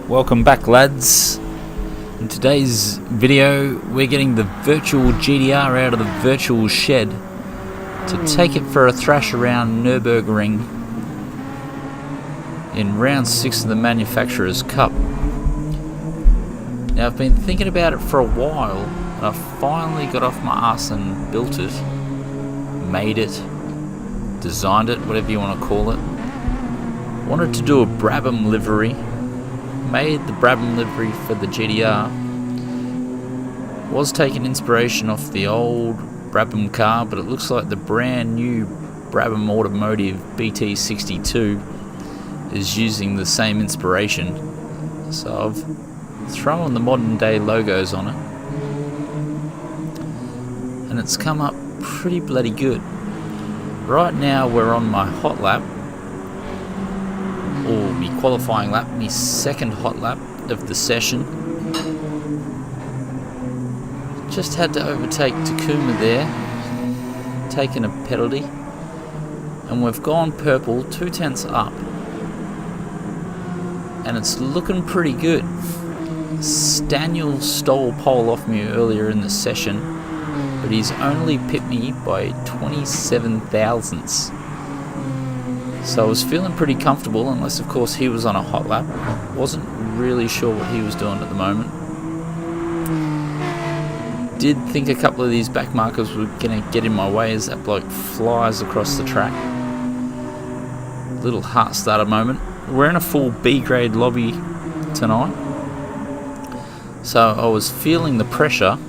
Welcome back, lads. In today's video we're getting the virtual GTR out of the virtual shed to take it for a thrash around Nurburgring in round 6 of the Manufacturers Cup. Now I've been thinking about it for a while and I finally got off my ass and built it, made it, designed it, whatever you want to call it. Wanted to do a Brabham livery, made the Brabham livery for the GTR. Was taking inspiration off the old Brabham car, but it looks like the brand new Brabham Automotive BT62 is using the same inspiration. So I've thrown the modern day logos on it, and it's come up pretty bloody good. Right now we're on my hot lap, or me qualifying lap, me second hot lap of the session. Just had to overtake Takuma there, taking a penalty, and we've gone purple 2 tenths up, and it's looking pretty good. Staniel stole pole off me earlier in the session, but he's only pipped me by 27 thousandths. So I was feeling pretty comfortable, unless of course he was on a hot lap. Wasn't really sure what he was doing at the moment. Did think a couple of these back markers were going to get in my way as that bloke flies across the track. Little heart starter moment. We're in a full B grade lobby tonight, so I was feeling the pressure.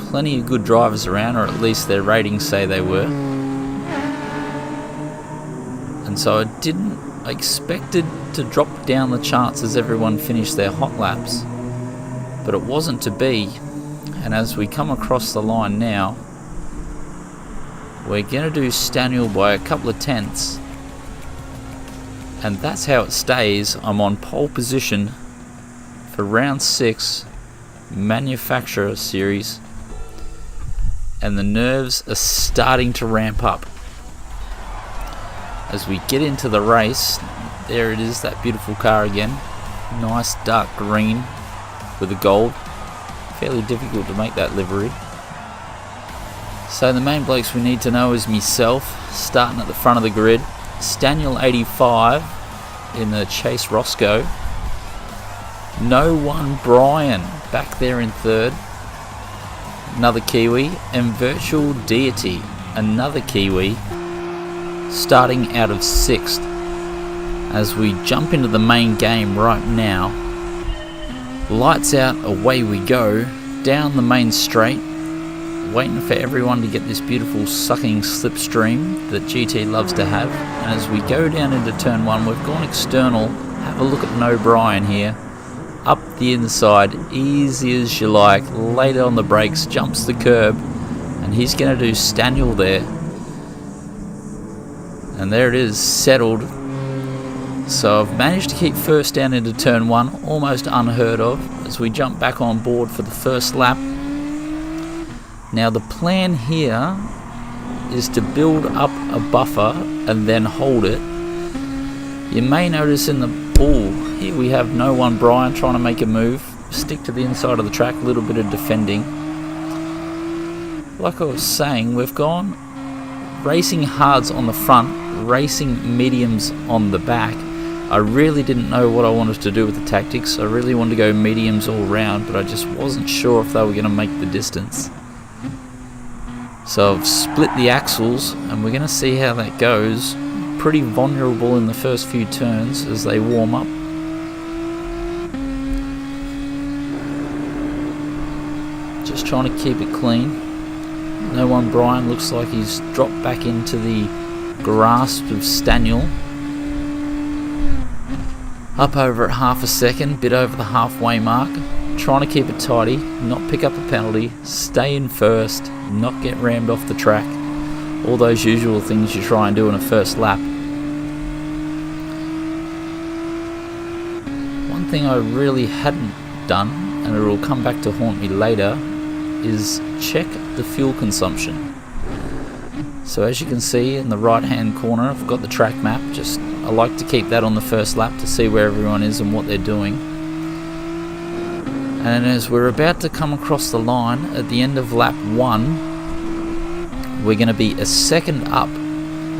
Plenty of good drivers around, or at least their ratings say they were. And so I expected to drop down the charts as everyone finished their hot laps, but it wasn't to be. And as we come across the line now, we're going to do Staniel by a couple of tenths, and that's how it stays. I'm on pole position for round 6 Manufacturer Series, and the nerves are starting to ramp up. As we get into the race, there it is, that beautiful car again. Nice dark green with the gold. Fairly difficult to make that livery. So the main blokes we need to know is myself, starting at the front of the grid. Staniel 85 in the Chase Roscoe. No One Brian back there in third. Another Kiwi. And Virtual Deity, another Kiwi, starting out of 6th. As we jump into the main game right now, lights out, away we go down the main straight, waiting for everyone to get this beautiful sucking slipstream that GT loves to have. And as we go down into turn 1, we've gone external. Have a look at No Brian here, up the inside, easy as you like, laid on the brakes, jumps the curb, and he's going to do Staniel there. And there it is, settled. So I've managed to keep first down into turn 1, almost unheard of, as we jump back on board for the first lap. Now the plan here is to build up a buffer and then hold it. You may notice in the pool here we have No One Brian trying to make a move, stick to the inside of the track, a little bit of defending. Like I was saying, we've gone racing hards on the front, racing mediums on the back. I really didn't know what I wanted to do with the tactics. I really wanted to go mediums all round, but I just wasn't sure if they were going to make the distance. So I've split the axles, and we're going to see how that goes. Pretty vulnerable in the first few turns as they warm up. Just trying to keep it clean. No One Brian looks like he's dropped back into the grasp of Staniel. Up over at half a second, bit over the halfway mark. Trying to keep it tidy, not pick up a penalty, stay in first, not get rammed off the track. All those usual things you try and do in a first lap. One thing I really hadn't done, and it will come back to haunt me later, is check the fuel consumption. So as you can see in the right hand corner, I've got the track map. I like to keep that on the first lap to see where everyone is and what they're doing. And as we're about to come across the line at the end of lap 1, we're going to be a second up.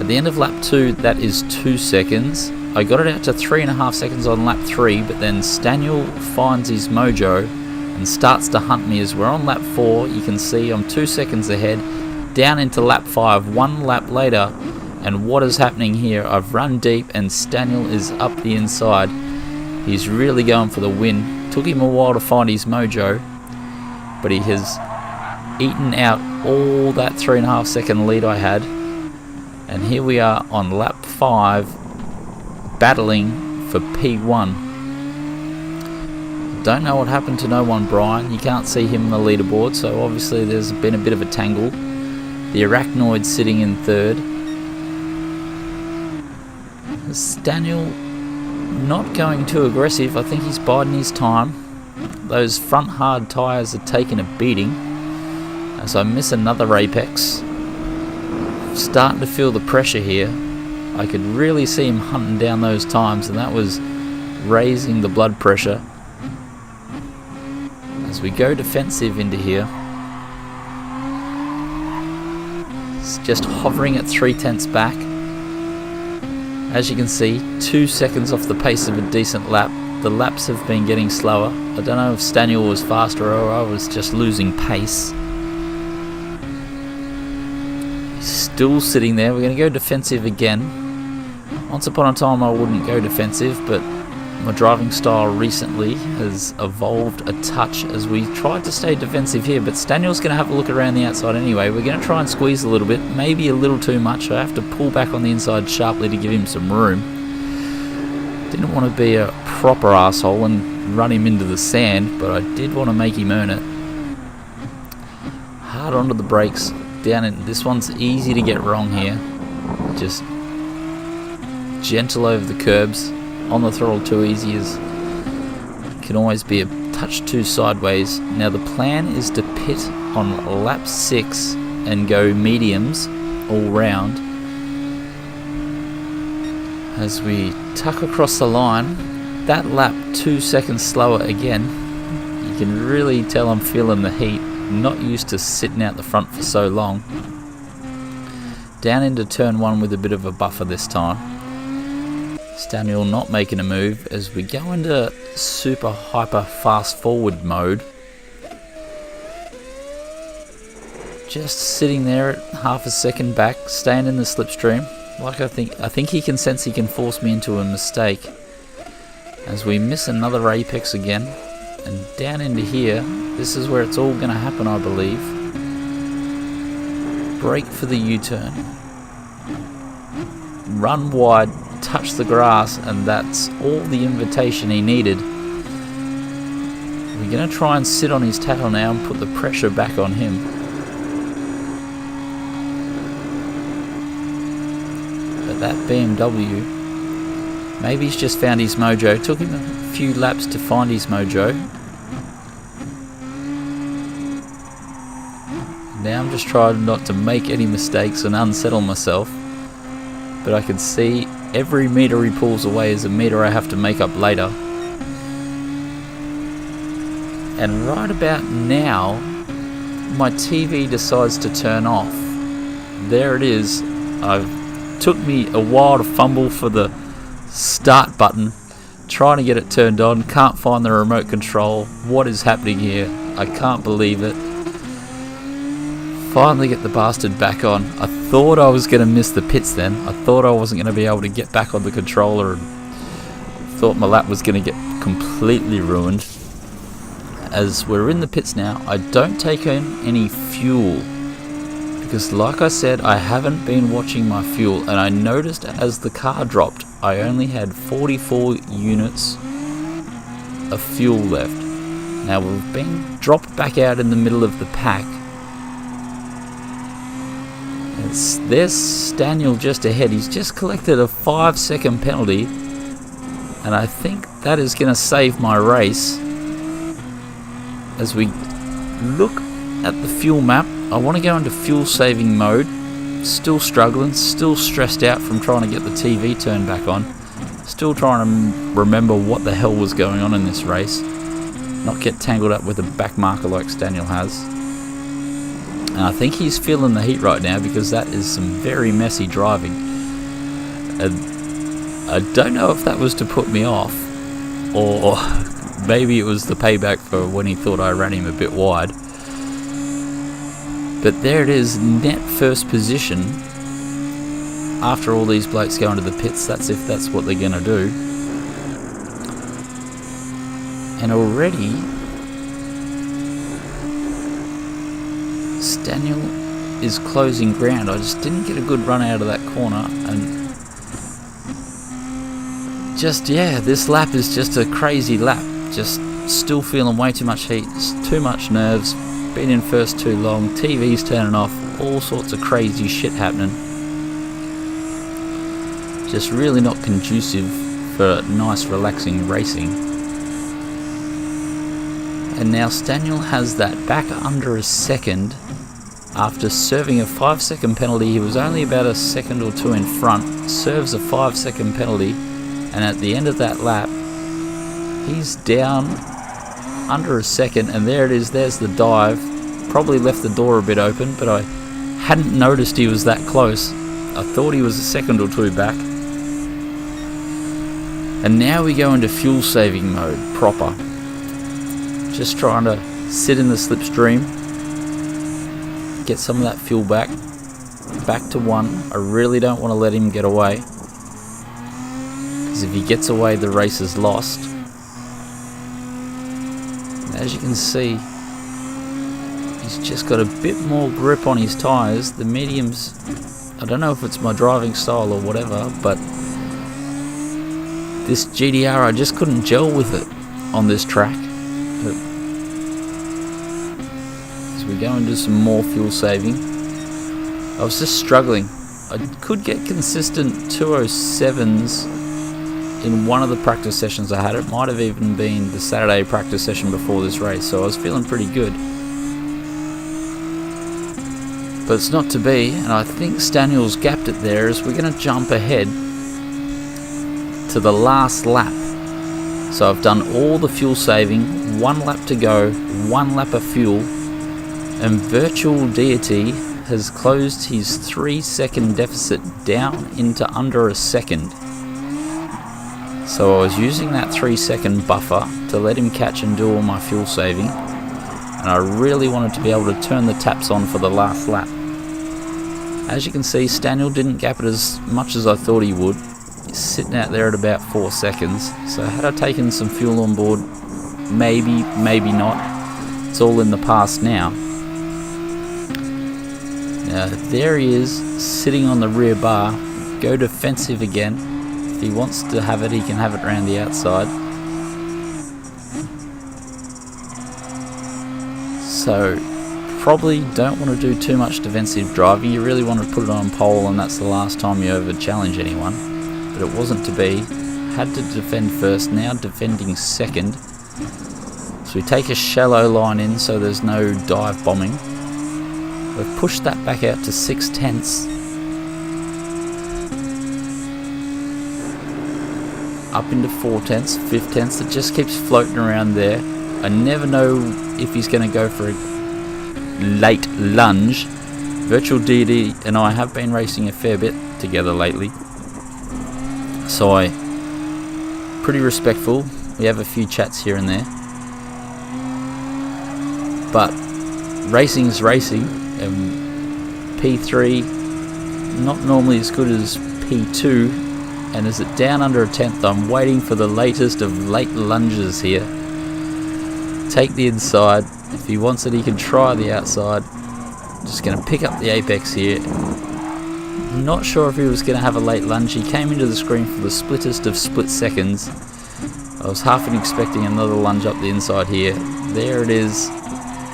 At the end of lap 2, that is 2 seconds. I got it out to 3.5 seconds on lap 3, but then Staniel finds his mojo and starts to hunt me. As we're on lap 4, you can see I'm 2 seconds ahead, down into lap 5, 1 lap later, and what is happening here? I've run deep and Staniel is up the inside. He's really going for the win. Took him a while to find his mojo, but he has eaten out all that 3.5 second lead I had. And here we are on lap 5, battling for P1. Don't know what happened to No One Brian. You can't see him on the leaderboard, so obviously there's been a bit of a tangle. The Arachnoid sitting in 3rd. Staniel not going too aggressive. I think he's biding his time. Those front hard tyres are taking a beating as I miss another apex. Starting to feel the pressure here. I could really see him hunting down those times, and that was raising the blood pressure. As we go defensive into here, it's just hovering at 3/10 back. As you can see, 2 seconds off the pace of a decent lap. The laps have been getting slower. I don't know if Staniel was faster or I was just losing pace. He's still sitting there. We're going to go defensive again. Once upon a time I wouldn't go defensive, but my driving style recently has evolved a touch as we tried to stay defensive here, but Staniel's going to have a look around the outside anyway. We're going to try and squeeze a little bit, maybe a little too much. I have to pull back on the inside sharply to give him some room. Didn't want to be a proper asshole and run him into the sand, but I did want to make him earn it. Hard onto the brakes. Down in this one's easy to get wrong here. Just gentle over the curbs. On the throttle too easy as can always be a touch too sideways. Now the plan is to pit on lap 6 and go mediums all round. As we tuck across the line, that lap 2 seconds slower again. You can really tell I'm feeling the heat. Not used to sitting out the front for so long. Down into turn 1 with a bit of a buffer this time. Staniel not making a move as we go into super hyper fast forward mode. Just sitting there at half a second back, staying in the slipstream. Like I think he can sense he can force me into a mistake. As we miss another apex again, and down into here, this is where it's all going to happen, I believe. Brake for the U-turn. Run wide, touch the grass, and that's all the invitation he needed. We're going to try and sit on his tail now and put the pressure back on him. But that BMW, maybe he's just found his mojo. Took him a few laps to find his mojo. Now I'm just trying not to make any mistakes and unsettle myself. But I can see every meter he pulls away is a meter I have to make up later. And right about now, my TV decides to turn off. There it is. It took me a while to fumble for the start button, trying to get it turned on. Can't find the remote control. What is happening here? I can't believe it. Finally get the bastard back on. I thought I was going to miss the pits then. I thought I wasn't going to be able to get back on the controller, and thought my lap was going to get completely ruined. As we're in the pits now, I don't take in any fuel because, like I said, I haven't been watching my fuel, and I noticed as the car dropped I only had 44 units of fuel left. Now we've been dropped back out in the middle of the pack. There's Staniel just ahead. He's just collected a 5-second penalty, and I think that is going to save my race. As we look at the fuel map, I want to go into fuel saving mode still struggling, still stressed out from trying to get the TV turned back on, still trying to remember what the hell was going on in this race, not get tangled up with a back marker like Staniel has. And I think he's feeling the heat right now, because that is some very messy driving. I don't know if that was to put me off, or maybe it was the payback for when he thought I ran him a bit wide. But there it is, net first position after all these blokes go into the pits. That's if that's what they're going to do. And already Staniel is closing ground. I just didn't get a good run out of that corner, and just, yeah, this lap is just a crazy lap. Just still feeling way too much heat, too much nerves, been in first too long, TV's turning off, all sorts of crazy shit happening. Just really not conducive for nice relaxing racing. And now Staniel has that back under a second after serving a 5-second penalty. He was only about a second or two in front, serves a 5-second penalty, and at the end of that lap he's down under a second, and there it is, there's the dive. Probably left the door a bit open, but I hadn't noticed he was that close. I thought he was a second or two back. And now we go into fuel saving mode proper. Just trying to sit in the slipstream, get some of that fuel back to 1. I really don't want to let him get away, because if he gets away the race is lost. As you can see, he's just got a bit more grip on his tyres. The mediums, I don't know if it's my driving style or whatever, but this GTR, I just couldn't gel with it on this track. As we go into some more fuel saving, I was just struggling. I could get consistent 207s in one of the practice sessions I had. It might have even been the Saturday practice session before this race, so I was feeling pretty good. But it's not to be, and I think Staniel's gapped it there, as we're going to jump ahead to the last lap. So I've done all the fuel saving, 1 lap to go, 1 lap of fuel, and Virtual Deity has closed his 3-second deficit down into under a second. So I was using that 3-second buffer to let him catch and do all my fuel saving, and I really wanted to be able to turn the taps on for the last lap. As you can see, Staniel didn't gap it as much as I thought he would. He's sitting out there at about 4 seconds, so had I taken some fuel on board, maybe, maybe not. It's all in the past now. Now there he is, sitting on the rear bar. Go defensive again. If he wants to have it, he can have it around the outside. So probably don't want to do too much defensive driving. You really want to put it on pole, and that's the last time you ever challenge anyone. But it wasn't to be. Had to defend first, now defending second. So we take a shallow line in so there's no dive bombing. We've pushed that back out to 6/10. Up into 4/10, 5/10. It just keeps floating around there. I never know if he's going to go for a late lunge. Virtual Deity and I have been racing a fair bit together lately, so pretty respectful. We have a few chats here and there, but racing's racing, and P3 not normally as good as P2, and is it down under a 10th? I'm waiting for the latest of late lunges here. Take the inside. If he wants it, he can try the outside. Just going to pick up the apex here. Not sure if he was going to have a late lunge. He came into the screen for the splittest of split seconds. I was half expecting another lunge up the inside here. There it is.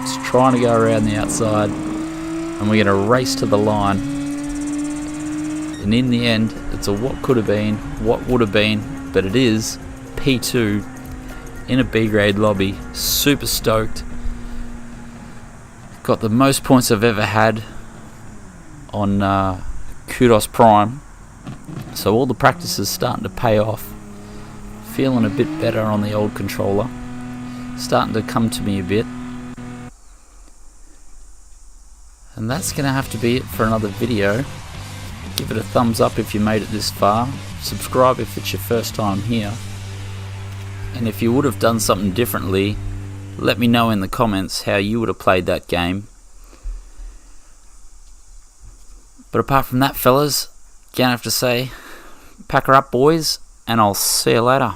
It's trying to go around the outside, and we're going to race to the line. And in the end, it's a what could have been, what would have been, but it is P2 in a B grade lobby. Super stoked. Got the most points I've ever had. on Kudos Prime. So all the practice is starting to pay off. Feeling a bit better on the old controller. Starting to come to me a bit. And that's going to have to be it for another video. Give it a thumbs up if you made it this far. Subscribe if it's your first time here. And if you would have done something differently, let me know in the comments how you would have played that game. But apart from that, fellas, gonna have to say, pack her up, boys, and I'll see you later.